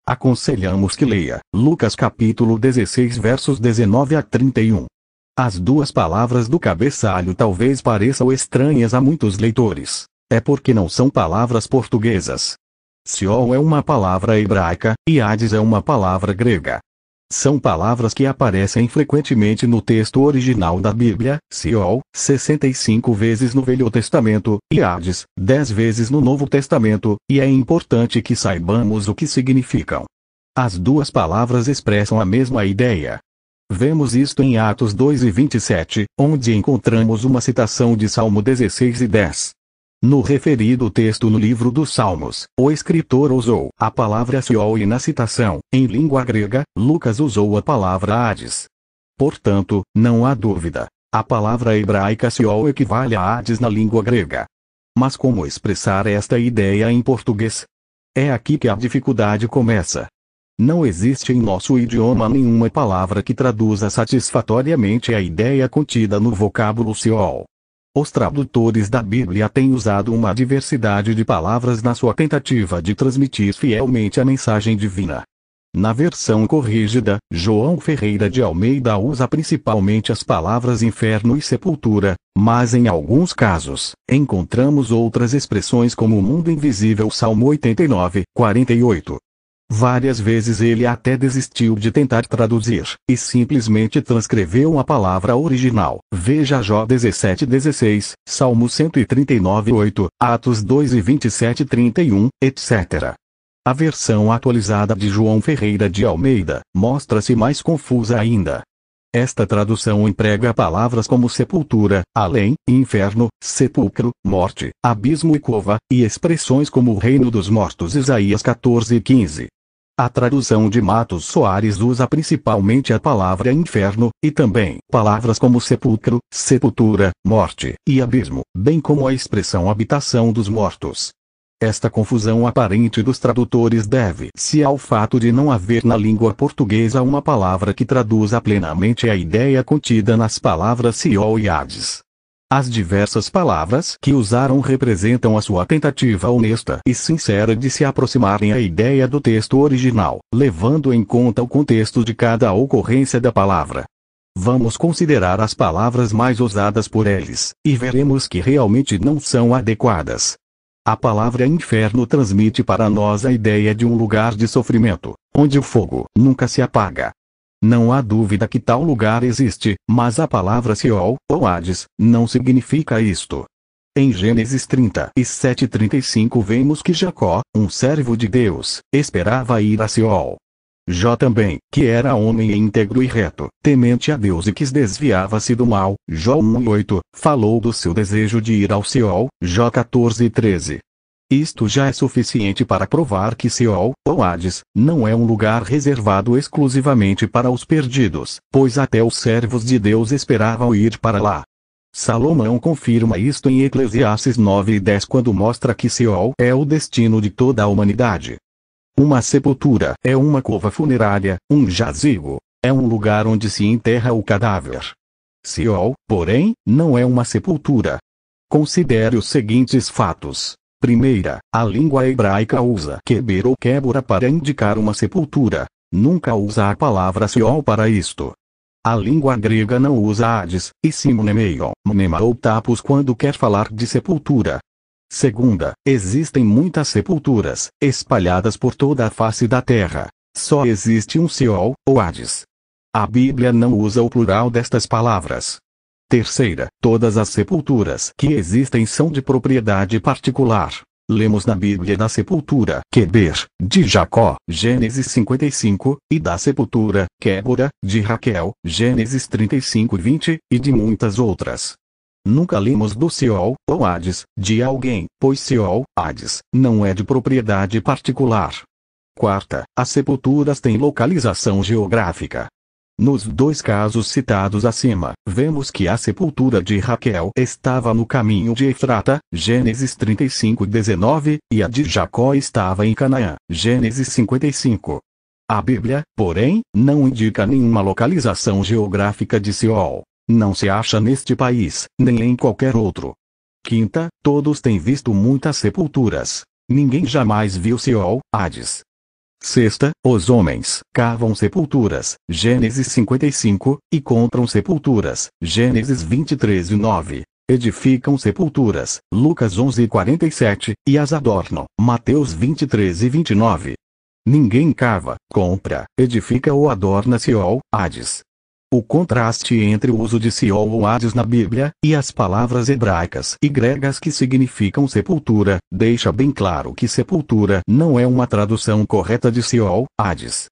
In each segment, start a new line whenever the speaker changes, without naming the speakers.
aconselhamos que leia Lucas capítulo 16 versos 19 a 31. As duas palavras do cabeçalho talvez pareçam estranhas a muitos leitores. É porque não são palavras portuguesas. Seol é uma palavra hebraica, e Hades é uma palavra grega. São palavras que aparecem frequentemente no texto original da Bíblia, Seol, 65 vezes no Velho Testamento, e Hades, 10 vezes no Novo Testamento, e é importante que saibamos o que significam. As duas palavras expressam a mesma ideia. Vemos isto em Atos 2 e 27, onde encontramos uma citação de Salmo 16 e 10. No referido texto no livro dos Salmos, o escritor usou a palavra Seol e na citação, em língua grega, Lucas usou a palavra Hades. Portanto, não há dúvida. A palavra hebraica Seol equivale a Hades na língua grega. Mas como expressar esta ideia em português? É aqui que a dificuldade começa. Não existe em nosso idioma nenhuma palavra que traduza satisfatoriamente a ideia contida no vocábulo Seol. Os tradutores da Bíblia têm usado uma diversidade de palavras na sua tentativa de transmitir fielmente a mensagem divina. Na versão corrigida, João Ferreira de Almeida usa principalmente as palavras inferno e sepultura, mas em alguns casos, encontramos outras expressões como mundo invisível. Salmo 89, 48. Várias vezes ele até desistiu de tentar traduzir, e simplesmente transcreveu a palavra original. Veja Jó 17:16, Salmo 139:8, Atos 2 e 27:31, etc. A versão atualizada de João Ferreira de Almeida mostra-se mais confusa ainda. Esta tradução emprega palavras como sepultura, além, inferno, sepulcro, morte, abismo e cova, e expressões como o reino dos mortos. Isaías 14:15. A tradução de Matos Soares usa principalmente a palavra inferno, e também palavras como sepulcro, sepultura, morte e abismo, bem como a expressão habitação dos mortos. Esta confusão aparente dos tradutores deve-se ao fato de não haver na língua portuguesa uma palavra que traduza plenamente a ideia contida nas palavras Seol e Hades. As diversas palavras que usaram representam a sua tentativa honesta e sincera de se aproximarem à ideia do texto original, levando em conta o contexto de cada ocorrência da palavra. Vamos considerar as palavras mais usadas por eles, e veremos que realmente não são adequadas. A palavra inferno transmite para nós a ideia de um lugar de sofrimento, onde o fogo nunca se apaga. Não há dúvida que tal lugar existe, mas a palavra Seol, ou Hades, não significa isto. Em Gênesis 37:35 vemos que Jacó, um servo de Deus, esperava ir a Seol. Jó também, que era homem íntegro e reto, temente a Deus e que desviava-se do mal, Jó 1:8, falou do seu desejo de ir ao Seol, Jó 14:13. Isto já é suficiente para provar que Seol, ou Hades, não é um lugar reservado exclusivamente para os perdidos, pois até os servos de Deus esperavam ir para lá. Salomão confirma isto em Eclesiastes 9:10 quando mostra que Seol é o destino de toda a humanidade. Uma sepultura é uma cova funerária, um jazigo, é um lugar onde se enterra o cadáver. Seol, porém, não é uma sepultura. Considere os seguintes fatos. Primeira, a língua hebraica usa keber ou kébora para indicar uma sepultura. Nunca usa a palavra Seol para isto. A língua grega não usa Hades, e sim mnemeion, mnema ou tapos quando quer falar de sepultura. Segunda, existem muitas sepulturas, espalhadas por toda a face da terra. Só existe um Seol, ou Hades. A Bíblia não usa o plural destas palavras. Terceira, todas as sepulturas que existem são de propriedade particular. Lemos na Bíblia da sepultura Keber, de Jacó, Gênesis 55, e da sepultura Kébora, de Raquel, Gênesis 35:20, e de muitas outras. Nunca lemos do Seol, ou Hades, de alguém, pois Seol, Hades, não é de propriedade particular. Quarta, as sepulturas têm localização geográfica. Nos dois casos citados acima, vemos que a sepultura de Raquel estava no caminho de Efrata, Gênesis 35:19, e a de Jacó estava em Canaã, Gênesis 55. A Bíblia, porém, não indica nenhuma localização geográfica de Seol. Não se acha neste país, nem em qualquer outro. Quinta, todos têm visto muitas sepulturas. Ninguém jamais viu Seol, Hades. Sexta, os homens cavam sepulturas, Gênesis 55, e encontram sepulturas, Gênesis 23:9. Edificam sepulturas, Lucas 11:47, e as adornam, Mateus 23:29. Ninguém cava, compra, edifica ou adorna Seol, Hades. O contraste entre o uso de Seol ou Hades na Bíblia, e as palavras hebraicas e gregas que significam sepultura, deixa bem claro que sepultura não é uma tradução correta de Seol, Hades.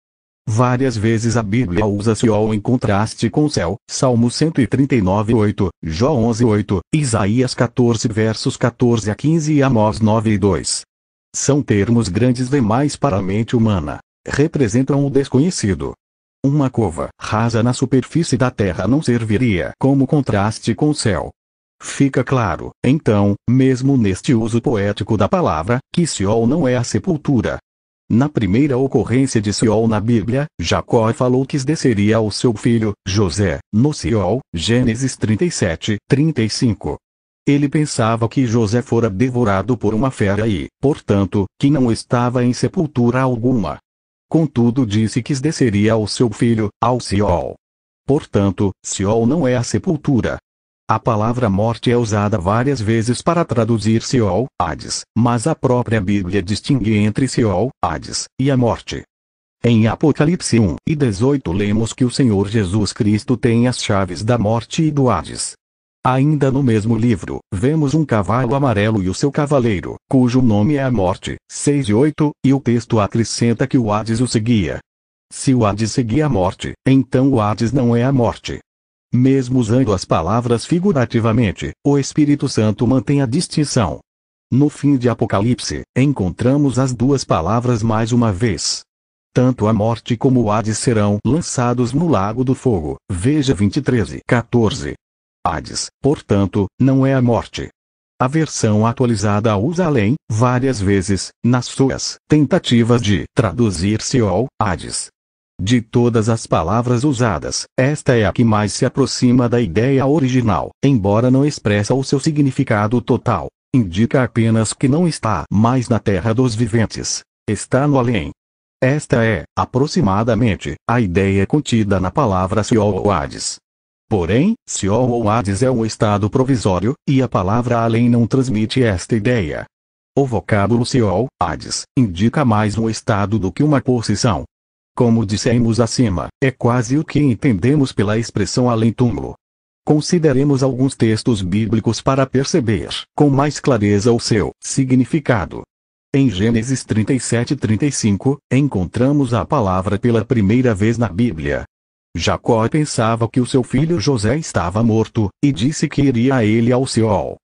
Várias vezes a Bíblia usa Seol em contraste com céu, Salmo 139:8, Jó 11:8, Isaías 14 versos 14 a 15 e Amós 9:2. São termos grandes demais para a mente humana. Representam o desconhecido. Uma cova rasa na superfície da terra não serviria como contraste com o céu. Fica claro, então, mesmo neste uso poético da palavra, que Seol não é a sepultura. Na primeira ocorrência de Seol na Bíblia, Jacó falou que desceria ao seu filho, José, no Seol, Gênesis 37:35. Ele pensava que José fora devorado por uma fera e, portanto, que não estava em sepultura alguma. Contudo disse que desceria ao seu filho, ao Seol. Portanto, Seol não é a sepultura. A palavra morte é usada várias vezes para traduzir Seol, Hades, mas a própria Bíblia distingue entre Seol, Hades, e a morte. Em Apocalipse 1:18 lemos que o Senhor Jesus Cristo tem as chaves da morte e do Hades. Ainda no mesmo livro, vemos um cavalo amarelo e o seu cavaleiro, cujo nome é a morte, 6:8, e o texto acrescenta que o Hades o seguia. Se o Hades seguia a morte, então o Hades não é a morte. Mesmo usando as palavras figurativamente, o Espírito Santo mantém a distinção. No fim de Apocalipse, encontramos as duas palavras mais uma vez. Tanto a morte como o Hades serão lançados no lago do fogo, veja 23:14. Hades, portanto, não é a morte. A versão atualizada usa além, várias vezes, nas suas tentativas de traduzir Seol, Hades. De todas as palavras usadas, esta é a que mais se aproxima da ideia original, embora não expressa o seu significado total. Indica apenas que não está mais na terra dos viventes, está no além. Esta é, aproximadamente, a ideia contida na palavra Seol ou Hades. Porém, Seol ou Hades é um estado provisório, e a palavra além não transmite esta ideia. O vocábulo Seol, Hades, indica mais um estado do que uma posição. Como dissemos acima, é quase o que entendemos pela expressão além-túmulo. Consideremos alguns textos bíblicos para perceber com mais clareza o seu significado. Em Gênesis 37:35, encontramos a palavra pela primeira vez na Bíblia. Jacó pensava que o seu filho José estava morto, e disse que iria a ele ao Seol.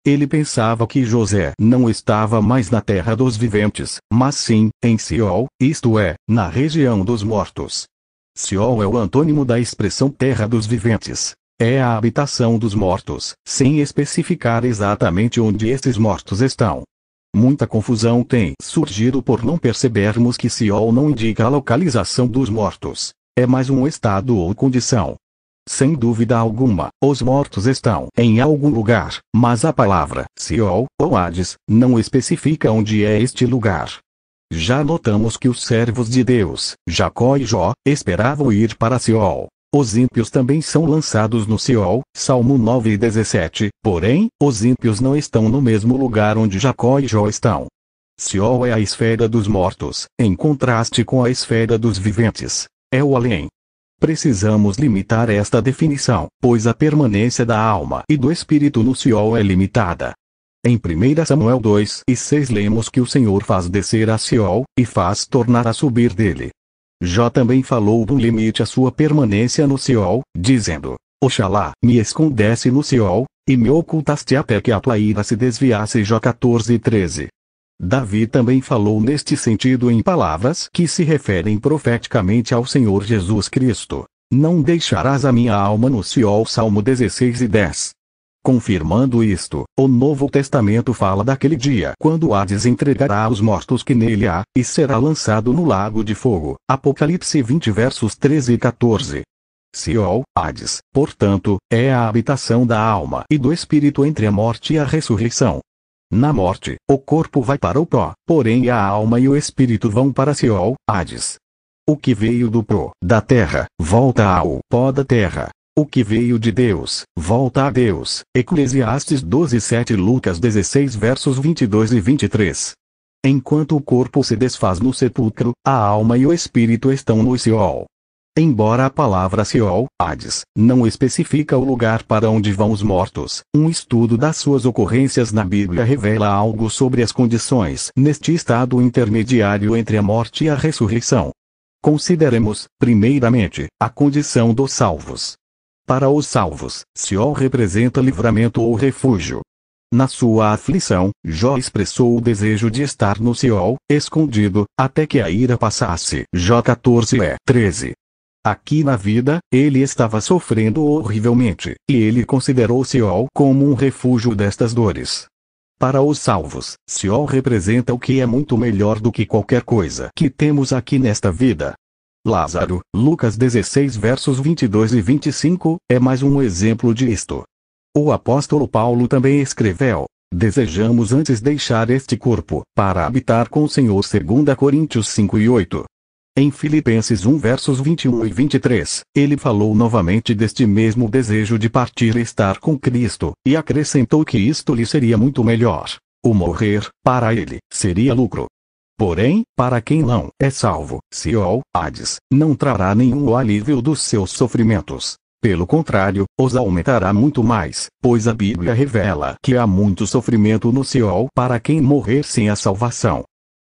Ele pensava que José não estava mais na terra dos viventes, mas sim, em Seol, isto é, na região dos mortos. Seol é o antônimo da expressão terra dos viventes. É a habitação dos mortos, sem especificar exatamente onde esses mortos estão. Muita confusão tem surgido por não percebermos que Seol não indica a localização dos mortos. É mais um estado ou condição. Sem dúvida alguma, os mortos estão em algum lugar, mas a palavra Seol ou Hades não especifica onde é este lugar. Já notamos que os servos de Deus, Jacó e Jó, esperavam ir para Seol. Os ímpios também são lançados no Seol, Salmo 9:17, porém, os ímpios não estão no mesmo lugar onde Jacó e Jó estão. Seol é a esfera dos mortos, em contraste com a esfera dos viventes. É o além. Precisamos limitar esta definição, pois a permanência da alma e do espírito no Seol é limitada. Em 1 Samuel 2:6 lemos que o Senhor faz descer a Seol, e faz tornar a subir dele. Jó também falou do limite à sua permanência no Seol, dizendo: Oxalá me escondesse no Seol, e me ocultaste até que a tua ira se desviasse. Jó 14:13. Davi também falou neste sentido em palavras que se referem profeticamente ao Senhor Jesus Cristo: Não deixarás a minha alma no Seol. Salmo 16:10. Confirmando isto, o Novo Testamento fala daquele dia quando Hades entregará os mortos que nele há, e será lançado no lago de fogo. Apocalipse 20 versos 13 e 14. Seol, Hades, portanto, é a habitação da alma e do espírito entre a morte e a ressurreição. Na morte, o corpo vai para o pó, porém a alma e o espírito vão para Seol, Hades. O que veio do pó da terra, volta ao pó da terra. O que veio de Deus, volta a Deus. Eclesiastes 12:7, Lucas 16 versos 22 e 23. Enquanto o corpo se desfaz no sepulcro, a alma e o espírito estão no Seol. Embora a palavra Seol, Hades, não especifica o lugar para onde vão os mortos, um estudo das suas ocorrências na Bíblia revela algo sobre as condições neste estado intermediário entre a morte e a ressurreição. Consideremos, primeiramente, a condição dos salvos. Para os salvos, Seol representa livramento ou refúgio. Na sua aflição, Jó expressou o desejo de estar no Seol, escondido, até que a ira passasse. Jó 14:13. Aqui na vida, ele estava sofrendo horrivelmente, e ele considerou Seol como um refúgio destas dores. Para os salvos, Seol representa o que é muito melhor do que qualquer coisa que temos aqui nesta vida. Lázaro, Lucas 16 versos 22 e 25, é mais um exemplo disto. O apóstolo Paulo também escreveu: desejamos antes deixar este corpo, para habitar com o Senhor. 2 Coríntios 5:8. Em Filipenses 1 versos 21 e 23, ele falou novamente deste mesmo desejo de partir e estar com Cristo, e acrescentou que isto lhe seria muito melhor. O morrer, para ele, seria lucro. Porém, para quem não é salvo, Seol, Hades, não trará nenhum alívio dos seus sofrimentos. Pelo contrário, os aumentará muito mais, pois a Bíblia revela que há muito sofrimento no Seol para quem morrer sem a salvação.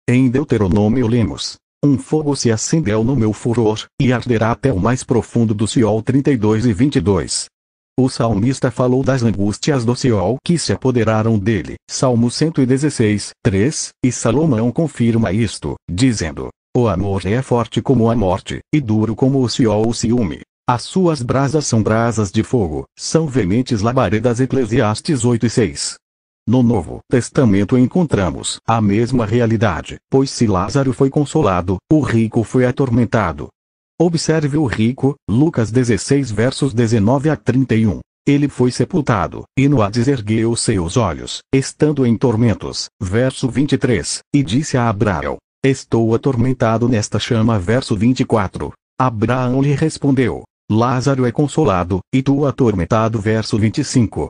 Em Deuteronômio lemos: um fogo se acendeu no meu furor, e arderá até o mais profundo do Seol. 32 e 22. O salmista falou das angústias do Seol que se apoderaram dele. Salmo 116, 3, e Salomão confirma isto, dizendo: o amor é forte como a morte, e duro como o Seol o ciúme. As suas brasas são brasas de fogo, são veementes labaredas. Eclesiastes 8:6. No Novo Testamento encontramos a mesma realidade, pois se Lázaro foi consolado, o rico foi atormentado. Observe o rico, Lucas 16 versos 19 a 31. Ele foi sepultado, e no Hades ergueu seus olhos, estando em tormentos. Verso 23, e disse a Abraão: estou atormentado nesta chama. Verso 24. Abraão lhe respondeu: Lázaro é consolado, e tu atormentado. Verso 25.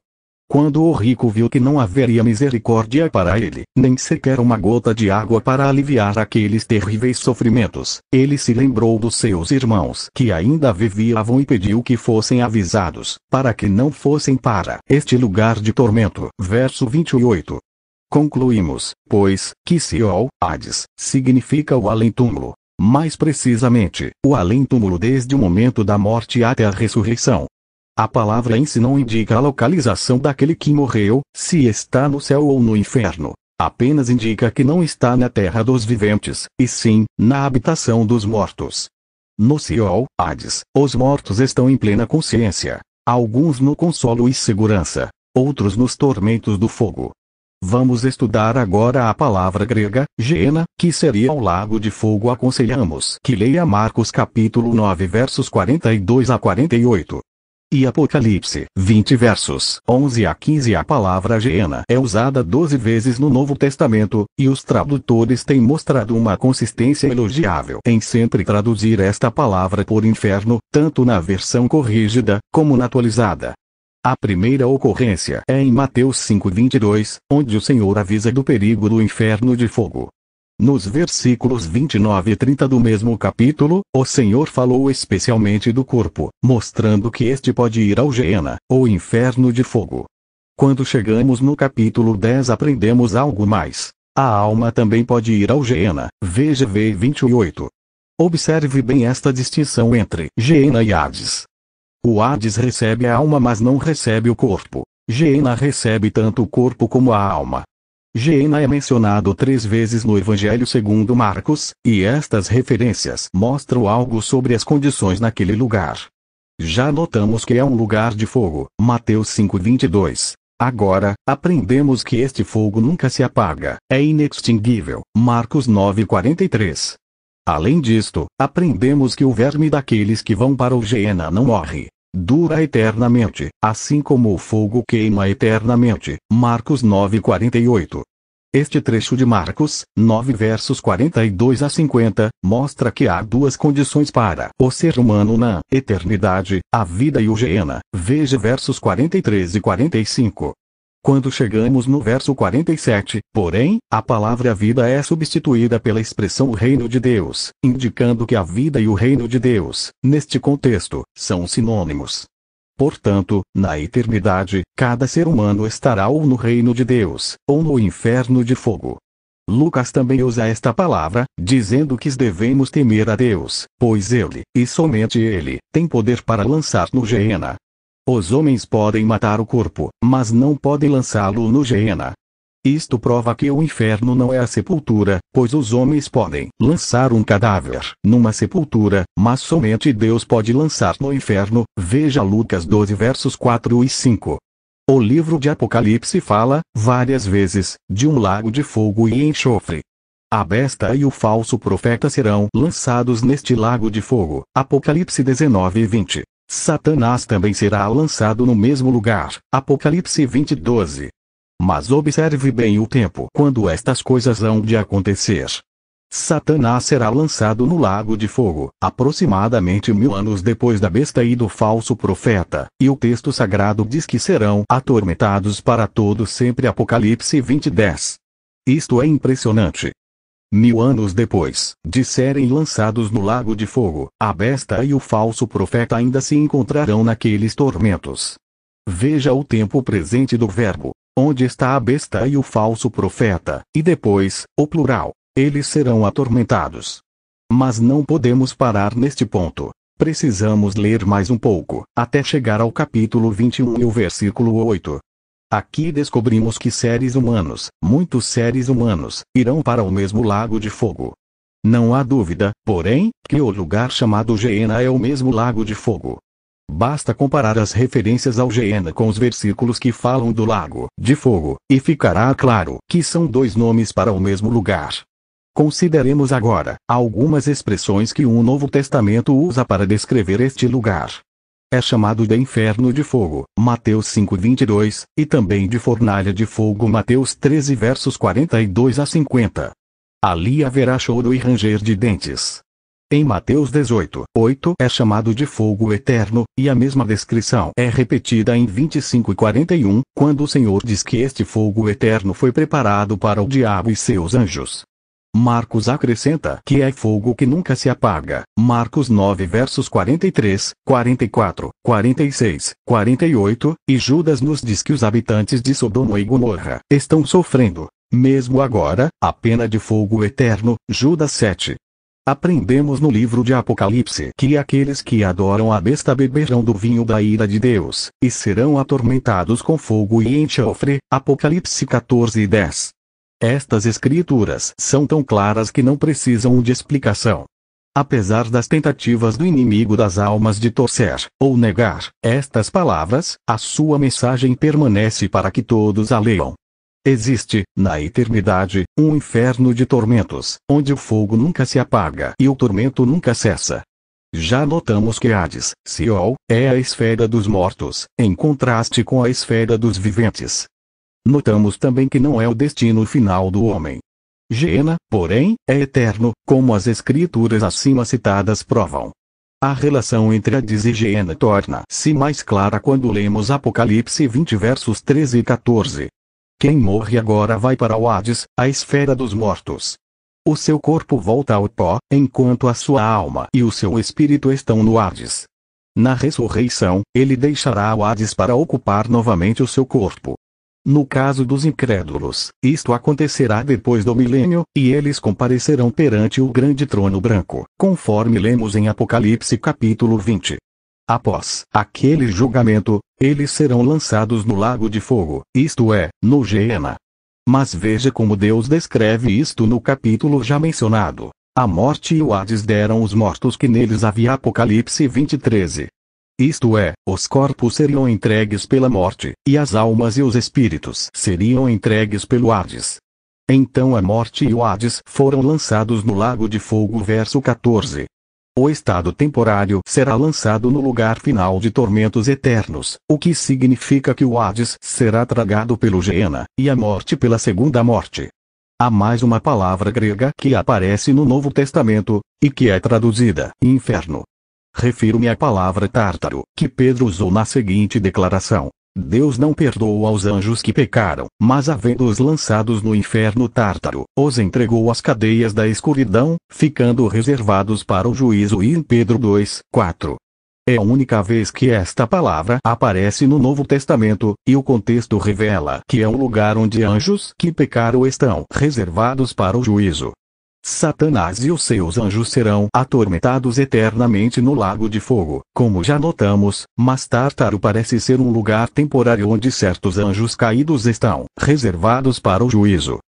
Quando o rico viu que não haveria misericórdia para ele, nem sequer uma gota de água para aliviar aqueles terríveis sofrimentos, ele se lembrou dos seus irmãos que ainda viviam e pediu que fossem avisados, para que não fossem para este lugar de tormento. Verso 28. Concluímos, pois, que Seol, Hades, significa o além-túmulo. Mais precisamente, o além-túmulo desde o momento da morte até a ressurreição. A palavra em si não indica a localização daquele que morreu, se está no céu ou no inferno. Apenas indica que não está na terra dos viventes, e sim, na habitação dos mortos. No Seol, Hades, os mortos estão em plena consciência. Alguns no consolo e segurança, outros nos tormentos do fogo. Vamos estudar agora a palavra grega, Geena, que seria o lago de fogo. Aconselhamos que leia Marcos capítulo 9 versos 42 a 48. E Apocalipse 20 versos 11 a 15. A palavra Geena é usada 12 vezes no Novo Testamento, e os tradutores têm mostrado uma consistência elogiável em sempre traduzir esta palavra por inferno, tanto na versão corrigida, como na atualizada. A primeira ocorrência é em Mateus 5:22, onde o Senhor avisa do perigo do inferno de fogo. Nos versículos 29 e 30 do mesmo capítulo, o Senhor falou especialmente do corpo, mostrando que este pode ir ao Geena, ou inferno de fogo. Quando chegamos no capítulo 10 aprendemos algo mais. A alma também pode ir ao Geena, veja v 28. Observe bem esta distinção entre Geena e Hades. O Hades recebe a alma mas não recebe o corpo. Geena recebe tanto o corpo como a alma. Geena é mencionado 3 vezes no Evangelho segundo Marcos, e estas referências mostram algo sobre as condições naquele lugar. Já notamos que é um lugar de fogo, Mateus 5:22. Agora, aprendemos que este fogo nunca se apaga, é inextinguível, Marcos 9:43. Além disto, aprendemos que o verme daqueles que vão para o Geena não morre. dura eternamente, assim como o fogo queima eternamente. Marcos 9:48. Este trecho de Marcos 9 versos 42 a 50, mostra que há duas condições para o ser humano na eternidade, a vida e o Geena. Veja versos 43 e 45. Quando chegamos no verso 47, porém, a palavra vida é substituída pela expressão reino de Deus, indicando que a vida e o reino de Deus, neste contexto, são sinônimos. Portanto, na eternidade, cada ser humano estará ou no reino de Deus, ou no inferno de fogo. Lucas também usa esta palavra, dizendo que devemos temer a Deus, pois Ele, e somente Ele, tem poder para lançar no Geena. Os homens podem matar o corpo, mas não podem lançá-lo no Geena. Isto prova que o inferno não é a sepultura, pois os homens podem lançar um cadáver numa sepultura, mas somente Deus pode lançar no inferno. Veja Lucas 12 versos 4 e 5. O livro de Apocalipse fala, várias vezes, de um lago de fogo e enxofre. A besta e o falso profeta serão lançados neste lago de fogo. Apocalipse 19:20. Satanás também será lançado no mesmo lugar. Apocalipse 20:12. Mas observe bem o tempo quando estas coisas hão de acontecer. Satanás será lançado no lago de fogo, aproximadamente 1000 anos depois da besta e do falso profeta, e o texto sagrado diz que serão atormentados para todo sempre. Apocalipse 20:10. Isto é impressionante. 1000 anos depois de serem lançados no lago de fogo, a besta e o falso profeta ainda se encontrarão naqueles tormentos. Veja o tempo presente do verbo, onde está a besta e o falso profeta, e depois, o plural, eles serão atormentados. Mas não podemos parar neste ponto. Precisamos ler mais um pouco, até chegar ao capítulo 21 e o versículo 8. Aqui descobrimos que seres humanos, muitos seres humanos, irão para o mesmo lago de fogo. Não há dúvida, porém, que o lugar chamado Geena é o mesmo lago de fogo. Basta comparar as referências ao Geena com os versículos que falam do lago de fogo, e ficará claro que são dois nomes para o mesmo lugar. Consideremos agora algumas expressões que o Novo Testamento usa para descrever este lugar. É chamado de inferno de fogo, Mateus 5:22, e também de fornalha de fogo, Mateus 13 versos 42 a 50. Ali haverá choro e ranger de dentes. Em Mateus 18:8 é chamado de fogo eterno, e a mesma descrição é repetida em 25 e 41, quando o Senhor diz que este fogo eterno foi preparado para o diabo e seus anjos. Marcos acrescenta que é fogo que nunca se apaga. Marcos 9 versos 43, 44, 46, 48, e Judas nos diz que os habitantes de Sodoma e Gomorra estão sofrendo, mesmo agora, a pena de fogo eterno. Judas 7. Aprendemos no livro de Apocalipse que aqueles que adoram a besta beberão do vinho da ira de Deus, e serão atormentados com fogo e enxofre. Apocalipse 14:10. Estas escrituras são tão claras que não precisam de explicação. Apesar das tentativas do inimigo das almas de torcer, ou negar, estas palavras, a sua mensagem permanece para que todos a leiam. Existe, na eternidade, um inferno de tormentos, onde o fogo nunca se apaga e o tormento nunca cessa. Já notamos que Hades, Seol, é a esfera dos mortos, em contraste com a esfera dos viventes. Notamos também que não é o destino final do homem. Geena, porém, é eterno, como as escrituras acima citadas provam. A relação entre Hades e Geena torna-se mais clara quando lemos Apocalipse 20 versos 13 e 14. Quem morre agora vai para o Hades, a esfera dos mortos. O seu corpo volta ao pó, enquanto a sua alma e o seu espírito estão no Hades. Na ressurreição, ele deixará o Hades para ocupar novamente o seu corpo. No caso dos incrédulos, isto acontecerá depois do milênio, e eles comparecerão perante o grande trono branco, conforme lemos em Apocalipse capítulo 20. Após aquele julgamento, eles serão lançados no lago de fogo, isto é, no Geena. Mas veja como Deus descreve isto no capítulo já mencionado. A morte e o Hades deram os mortos que neles havia. Apocalipse 20:13. Isto é, os corpos seriam entregues pela morte, e as almas e os espíritos seriam entregues pelo Hades. Então a morte e o Hades foram lançados no lago de fogo. Verso 14. O estado temporário será lançado no lugar final de tormentos eternos, o que significa que o Hades será tragado pelo Geena, e a morte pela segunda morte. Há mais uma palavra grega que aparece no Novo Testamento, e que é traduzida inferno. Refiro-me à palavra tártaro, que Pedro usou na seguinte declaração: Deus não perdoou aos anjos que pecaram, mas havendo-os lançados no inferno tártaro, os entregou às cadeias da escuridão, ficando reservados para o juízo. Em Pedro 2, 4. É a única vez que esta palavra aparece no Novo Testamento, e o contexto revela que é um lugar onde anjos que pecaram estão reservados para o juízo. Satanás e os seus anjos serão atormentados eternamente no lago de fogo, como já notamos, mas Tártaro parece ser um lugar temporário onde certos anjos caídos estão reservados para o juízo.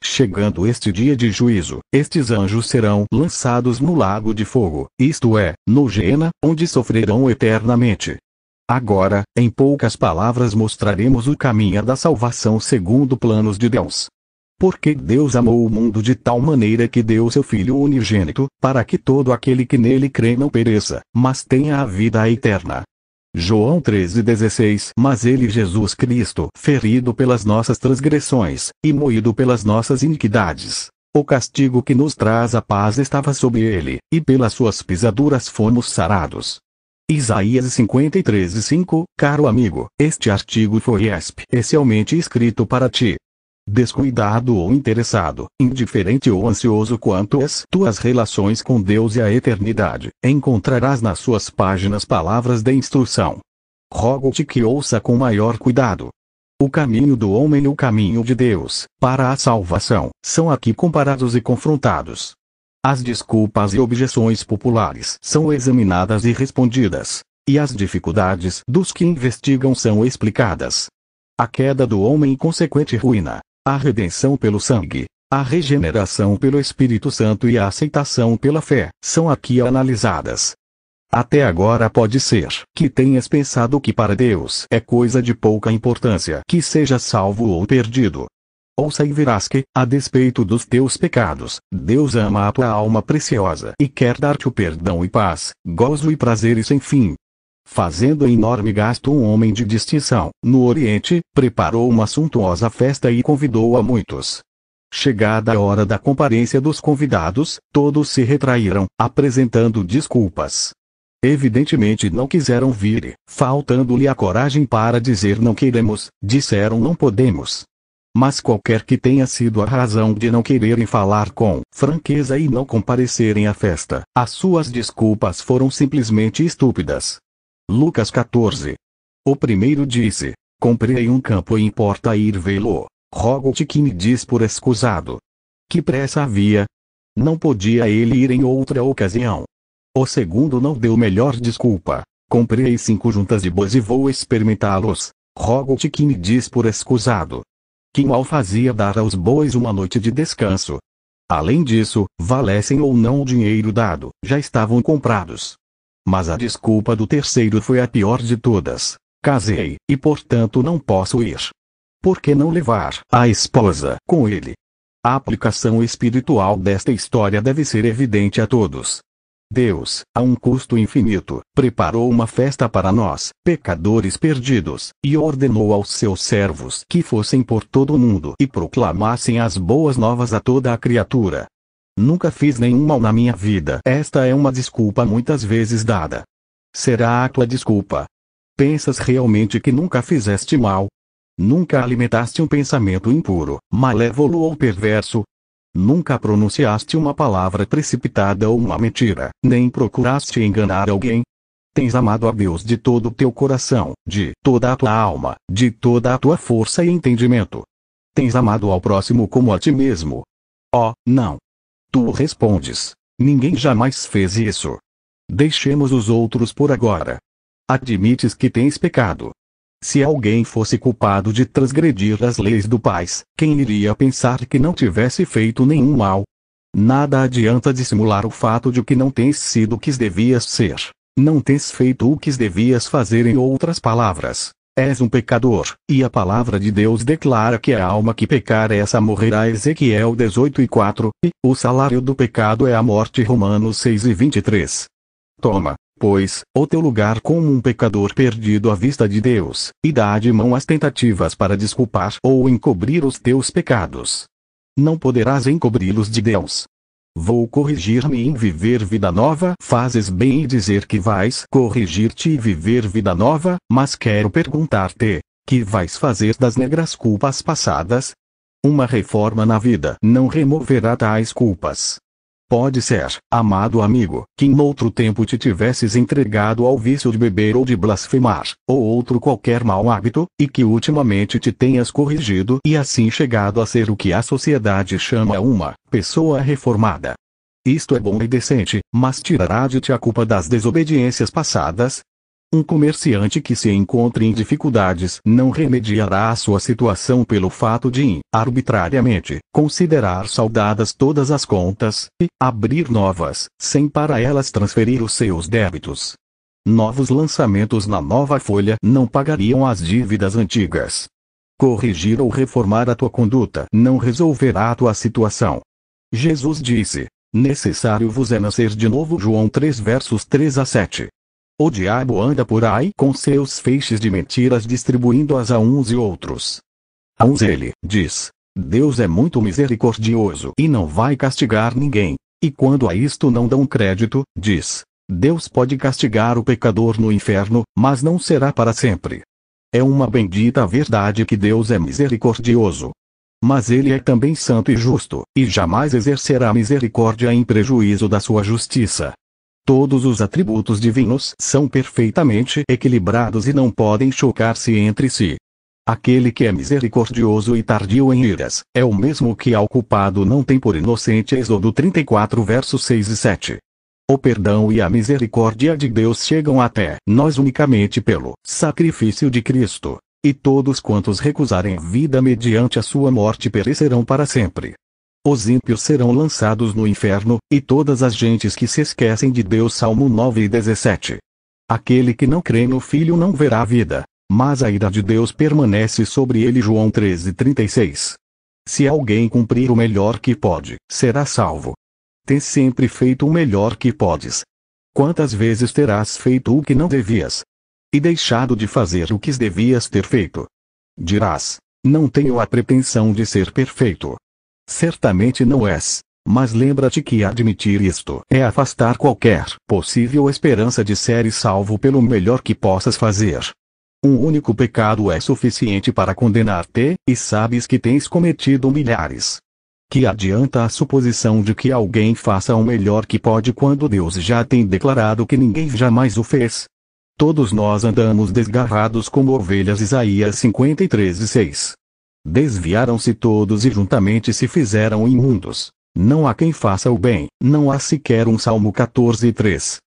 Chegando este dia de juízo, estes anjos serão lançados no lago de fogo, isto é, no Geena, onde sofrerão eternamente. Agora, em poucas palavras mostraremos o caminho da salvação segundo planos de Deus. Porque Deus amou o mundo de tal maneira que deu seu Filho unigênito, para que todo aquele que nele crê não pereça, mas tenha a vida eterna. João 13,16. Mas ele, Jesus Cristo, ferido pelas nossas transgressões, e moído pelas nossas iniquidades, o castigo que nos traz a paz estava sobre ele, e pelas suas pisaduras fomos sarados. Isaías 53,5. Caro amigo, este artigo foi especialmente escrito para ti. Descuidado ou interessado, indiferente ou ansioso quanto às tuas relações com Deus e a eternidade, encontrarás nas suas páginas palavras de instrução. Rogo-te que ouça com maior cuidado. O caminho do homem e o caminho de Deus, para a salvação, são aqui comparados e confrontados. As desculpas e objeções populares são examinadas e respondidas, e as dificuldades dos que investigam são explicadas. A queda do homem e consequente ruína, a redenção pelo sangue, a regeneração pelo Espírito Santo e a aceitação pela fé, são aqui analisadas. Até agora pode ser que tenhas pensado que para Deus é coisa de pouca importância que seja salvo ou perdido. Ouça e verás que, a despeito dos teus pecados, Deus ama a tua alma preciosa e quer dar-te o perdão e paz, gozo e prazeres sem fim. Fazendo enorme gasto, um homem de distinção, no Oriente, preparou uma suntuosa festa e convidou a muitos. Chegada a hora da comparência dos convidados, todos se retraíram, apresentando desculpas. Evidentemente não quiseram vir, faltando-lhe a coragem para dizer não queremos, disseram não podemos. Mas qualquer que tenha sido a razão de não quererem falar com franqueza e não comparecerem à festa, as suas desculpas foram simplesmente estúpidas. Lucas 14. O primeiro disse: comprei um campo e importa ir vê-lo. Rogo-te que me diz por escusado. Que pressa havia? Não podia ele ir em outra ocasião. O segundo não deu melhor desculpa. Comprei 5 juntas de bois e vou experimentá-los. Rogo-te que me diz por escusado. Que mal fazia dar aos bois uma noite de descanso? Além disso, valessem ou não o dinheiro dado, já estavam comprados. Mas a desculpa do terceiro foi a pior de todas. Casei, e portanto não posso ir. Por que não levar a esposa com ele? A aplicação espiritual desta história deve ser evidente a todos. Deus, a um custo infinito, preparou uma festa para nós, pecadores perdidos, e ordenou aos seus servos que fossem por todo o mundo e proclamassem as boas novas a toda a criatura. Nunca fiz nenhum mal na minha vida. Esta é uma desculpa muitas vezes dada. Será a tua desculpa? Pensas realmente que nunca fizeste mal? Nunca alimentaste um pensamento impuro, malévolo ou perverso? Nunca pronunciaste uma palavra precipitada ou uma mentira, nem procuraste enganar alguém? Tens amado a Deus de todo o teu coração, de toda a tua alma, de toda a tua força e entendimento. Tens amado ao próximo como a ti mesmo? Oh, não! Tu respondes: ninguém jamais fez isso. Deixemos os outros por agora. Admites que tens pecado. Se alguém fosse culpado de transgredir as leis do Pai, quem iria pensar que não tivesse feito nenhum mal? Nada adianta dissimular o fato de que não tens sido o que devias ser. Não tens feito o que devias fazer, em outras palavras. És um pecador, e a palavra de Deus declara que a alma que pecar essa morrerá. Ezequiel 18:4, e o salário do pecado é a morte. Romanos 6:23. Toma, pois, o teu lugar como um pecador perdido à vista de Deus, e dá de mão às tentativas para desculpar ou encobrir os teus pecados. Não poderás encobri-los de Deus. Vou corrigir-me em viver vida nova. Fazes bem em dizer que vais corrigir-te e viver vida nova, mas quero perguntar-te: que vais fazer das negras culpas passadas? Uma reforma na vida não removerá tais culpas. Pode ser, amado amigo, que em outro tempo te tivesses entregado ao vício de beber ou de blasfemar, ou outro qualquer mau hábito, e que ultimamente te tenhas corrigido e assim chegado a ser o que a sociedade chama uma pessoa reformada. Isto é bom e decente, mas tirará de ti a culpa das desobediências passadas? Um comerciante que se encontre em dificuldades não remediará a sua situação pelo fato de, arbitrariamente, considerar saldadas todas as contas, e abrir novas, sem para elas transferir os seus débitos. Novos lançamentos na nova folha não pagariam as dívidas antigas. Corrigir ou reformar a tua conduta não resolverá a tua situação. Jesus disse: necessário vos é nascer de novo. João 3 versos 3-7. O diabo anda por aí com seus feixes de mentiras distribuindo-as a uns e outros. A uns ele diz: Deus é muito misericordioso e não vai castigar ninguém. E quando a isto não dão crédito, diz: Deus pode castigar o pecador no inferno, mas não será para sempre. É uma bendita verdade que Deus é misericordioso. Mas ele é também santo e justo, e jamais exercerá misericórdia em prejuízo da sua justiça. Todos os atributos divinos são perfeitamente equilibrados e não podem chocar-se entre si. Aquele que é misericordioso e tardio em iras, é o mesmo que ao culpado não tem por inocente. Êxodo 34 versos 6 e 7. O perdão e a misericórdia de Deus chegam até nós unicamente pelo sacrifício de Cristo, e todos quantos recusarem a vida mediante a sua morte perecerão para sempre. Os ímpios serão lançados no inferno, e todas as gentes que se esquecem de Deus. Salmo 9:17. Aquele que não crê no Filho não verá a vida, mas a ira de Deus permanece sobre ele. João 13:36. Se alguém cumprir o melhor que pode, será salvo. Tens sempre feito o melhor que podes. Quantas vezes terás feito o que não devias? E deixado de fazer o que devias ter feito? Dirás: não tenho a pretensão de ser perfeito. Certamente não és, mas lembra-te que admitir isto é afastar qualquer possível esperança de seres salvo pelo melhor que possas fazer. Um único pecado é suficiente para condenar-te, e sabes que tens cometido milhares. Que adianta a suposição de que alguém faça o melhor que pode quando Deus já tem declarado que ninguém jamais o fez? Todos nós andamos desgarrados como ovelhas. Isaías 53:6. Desviaram-se todos e juntamente se fizeram imundos. Não há quem faça o bem, não há sequer um. Salmo 14:3.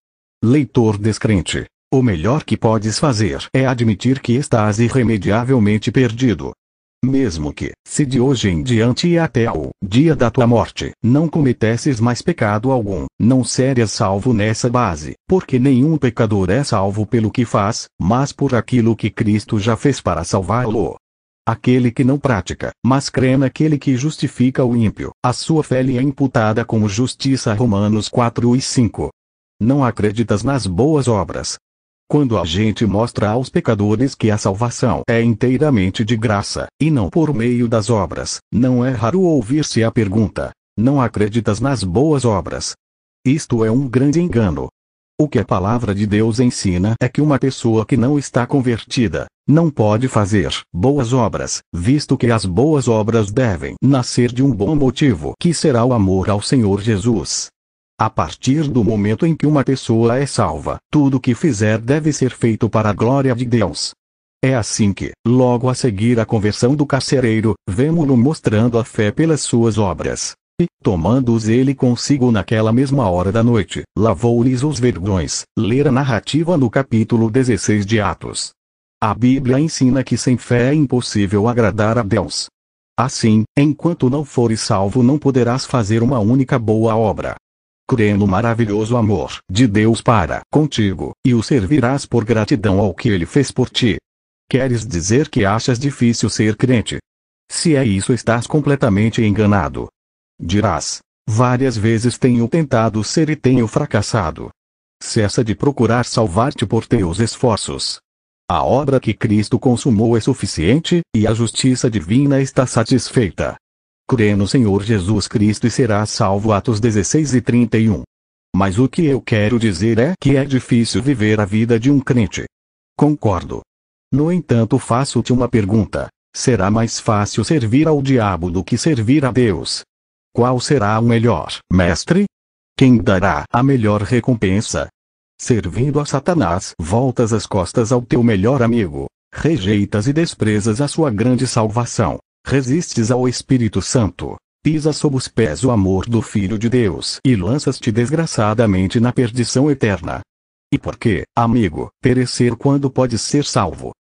Leitor descrente, o melhor que podes fazer é admitir que estás irremediavelmente perdido. Mesmo que, se de hoje em diante e até ao dia da tua morte, não cometesses mais pecado algum, não serias salvo nessa base, porque nenhum pecador é salvo pelo que faz, mas por aquilo que Cristo já fez para salvá-lo. Aquele que não pratica, mas crê naquele que justifica o ímpio, a sua fé lhe é imputada como justiça. Romanos 4:5. Não acreditas nas boas obras. Quando a gente mostra aos pecadores que a salvação é inteiramente de graça, e não por meio das obras, não é raro ouvir-se a pergunta: não acreditas nas boas obras? Isto é um grande engano. O que a palavra de Deus ensina é que uma pessoa que não está convertida não pode fazer boas obras, visto que as boas obras devem nascer de um bom motivo, que será o amor ao Senhor Jesus. A partir do momento em que uma pessoa é salva, tudo o que fizer deve ser feito para a glória de Deus. É assim que, logo a seguir a conversão do carcereiro, vemo-lo mostrando a fé pelas suas obras. E, tomando-os ele consigo naquela mesma hora da noite, lavou-lhes os vergões. Ler a narrativa no capítulo 16 de Atos. A Bíblia ensina que sem fé é impossível agradar a Deus. Assim, enquanto não fores salvo não poderás fazer uma única boa obra. Crê no maravilhoso amor de Deus para contigo, e o servirás por gratidão ao que Ele fez por ti. Queres dizer que achas difícil ser crente? Se é isso, estás completamente enganado. Dirás: várias vezes tenho tentado ser e tenho fracassado. Cessa de procurar salvar-te por teus esforços. A obra que Cristo consumou é suficiente, e a justiça divina está satisfeita. Crê no Senhor Jesus Cristo e serás salvo. Atos 16:31. Mas o que eu quero dizer é que é difícil viver a vida de um crente. Concordo. No entanto, faço-te uma pergunta: será mais fácil servir ao diabo do que servir a Deus? Qual será o melhor mestre? Quem dará a melhor recompensa? Servindo a Satanás, voltas as costas ao teu melhor amigo, rejeitas e desprezas a sua grande salvação, resistes ao Espírito Santo, pisas sob os pés o amor do Filho de Deus e lanças-te desgraçadamente na perdição eterna. E por que, amigo, perecer quando podes ser salvo?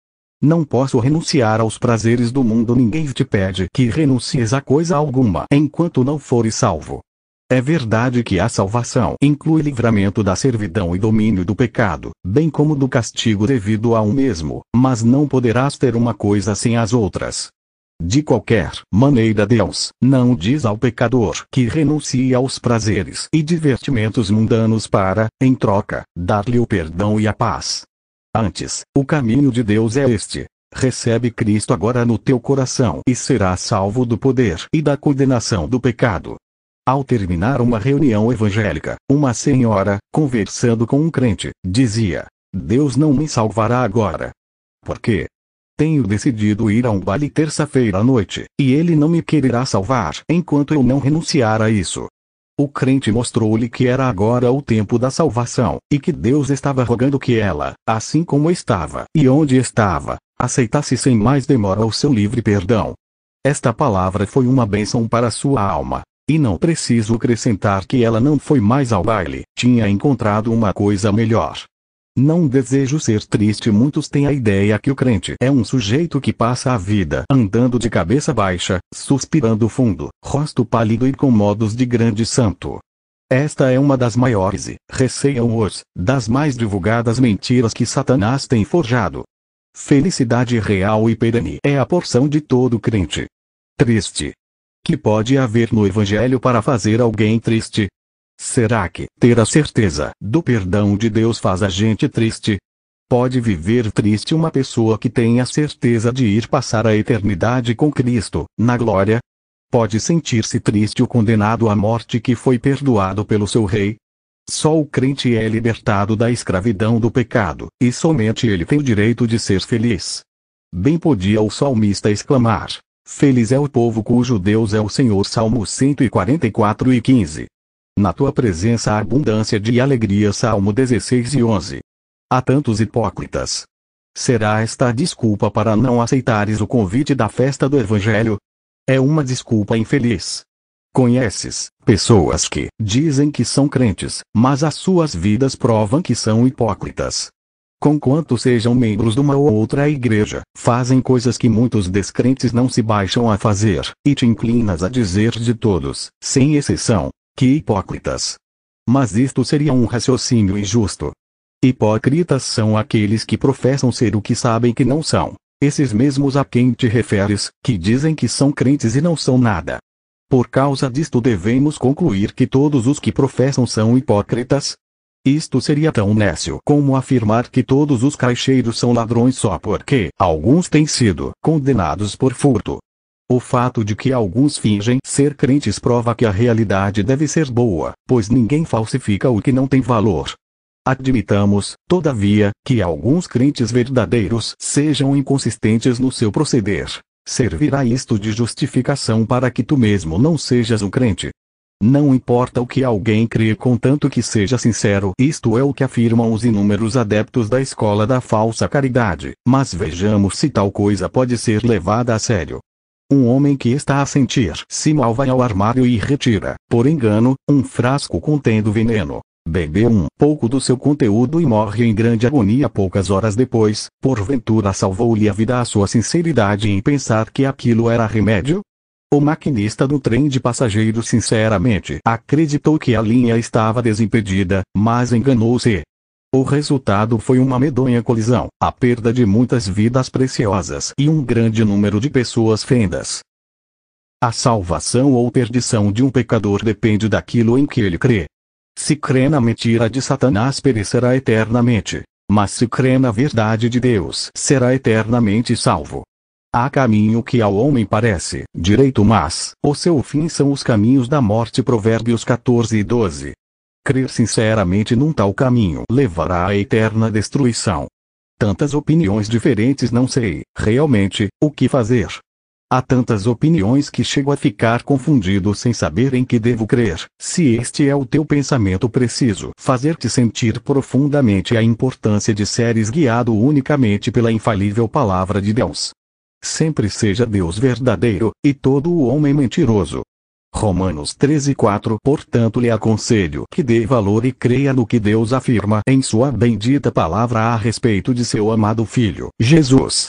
Não posso renunciar aos prazeres do mundo. Ninguém te pede que renuncies a coisa alguma enquanto não fores salvo. É verdade que a salvação inclui livramento da servidão e domínio do pecado, bem como do castigo devido a um mesmo, mas não poderás ter uma coisa sem as outras. De qualquer maneira, Deus não diz ao pecador que renuncie aos prazeres e divertimentos mundanos para, em troca, dar-lhe o perdão e a paz. Antes, o caminho de Deus é este: recebe Cristo agora no teu coração e serás salvo do poder e da condenação do pecado. Ao terminar uma reunião evangélica, uma senhora, conversando com um crente, dizia: Deus não me salvará agora. Por quê? Tenho decidido ir a um baile terça-feira à noite, e ele não me quererá salvar enquanto eu não renunciar a isso. O crente mostrou-lhe que era agora o tempo da salvação, e que Deus estava rogando que ela, assim como estava e onde estava, aceitasse sem mais demora o seu livre perdão. Esta palavra foi uma bênção para sua alma. E não preciso acrescentar que ela não foi mais ao baile, tinha encontrado uma coisa melhor. Não desejo ser triste. Muitos têm a ideia que o crente é um sujeito que passa a vida andando de cabeça baixa, suspirando fundo, rosto pálido e com modos de grande santo. Esta é uma das maiores e, receiam-os, das mais divulgadas mentiras que Satanás tem forjado. Felicidade real e perene é a porção de todo crente. Triste. Que pode haver no Evangelho para fazer alguém triste? Será que ter a certeza do perdão de Deus faz a gente triste? Pode viver triste uma pessoa que tem a certeza de ir passar a eternidade com Cristo, na glória? Pode sentir-se triste o condenado à morte que foi perdoado pelo seu rei? Só o crente é libertado da escravidão do pecado, e somente ele tem o direito de ser feliz. Bem podia o salmista exclamar: feliz é o povo cujo Deus é o Senhor. Salmo 144:15. Na tua presença há abundância de alegria. Salmo 16:11. Há tantos hipócritas. Será esta a desculpa para não aceitares o convite da festa do Evangelho? É uma desculpa infeliz. Conheces pessoas que dizem que são crentes, mas as suas vidas provam que são hipócritas. Conquanto sejam membros de uma ou outra igreja, fazem coisas que muitos descrentes não se baixam a fazer, e te inclinas a dizer de todos, sem exceção, que hipócritas. Mas isto seria um raciocínio injusto. Hipócritas são aqueles que professam ser o que sabem que não são, esses mesmos a quem te referes, que dizem que são crentes e não são nada. Por causa disto devemos concluir que todos os que professam são hipócritas? Isto seria tão nécio como afirmar que todos os caixeiros são ladrões só porque alguns têm sido condenados por furto. O fato de que alguns fingem ser crentes prova que a realidade deve ser boa, pois ninguém falsifica o que não tem valor. Admitamos, todavia, que alguns crentes verdadeiros sejam inconsistentes no seu proceder. Servirá isto de justificação para que tu mesmo não sejas um crente? Não importa o que alguém crê contanto que seja sincero. Isto é o que afirmam os inúmeros adeptos da escola da falsa caridade, mas vejamos se tal coisa pode ser levada a sério. Um homem que está a sentir-se mal vai ao armário e retira, por engano, um frasco contendo veneno. Bebe um pouco do seu conteúdo e morre em grande agonia poucas horas depois. Porventura salvou-lhe a vida a sua sinceridade em pensar que aquilo era remédio? O maquinista do trem de passageiros sinceramente acreditou que a linha estava desimpedida, mas enganou-se. O resultado foi uma medonha colisão, a perda de muitas vidas preciosas e um grande número de pessoas fendas. A salvação ou perdição de um pecador depende daquilo em que ele crê. Se crê na mentira de Satanás, perecerá eternamente. Mas se crê na verdade de Deus, será eternamente salvo. Há caminho que ao homem parece direito, mas o seu fim são os caminhos da morte. Provérbios 14:12. Crer sinceramente num tal caminho levará à eterna destruição. Tantas opiniões diferentes, não sei, realmente, o que fazer. Há tantas opiniões que chego a ficar confundido sem saber em que devo crer. Se este é o teu pensamento, preciso fazer-te sentir profundamente a importância de seres guiado unicamente pela infalível palavra de Deus. Sempre seja Deus verdadeiro, e todo o homem mentiroso. Romanos 13:4. Portanto, lhe aconselho que dê valor e creia no que Deus afirma em sua bendita palavra a respeito de seu amado Filho, Jesus.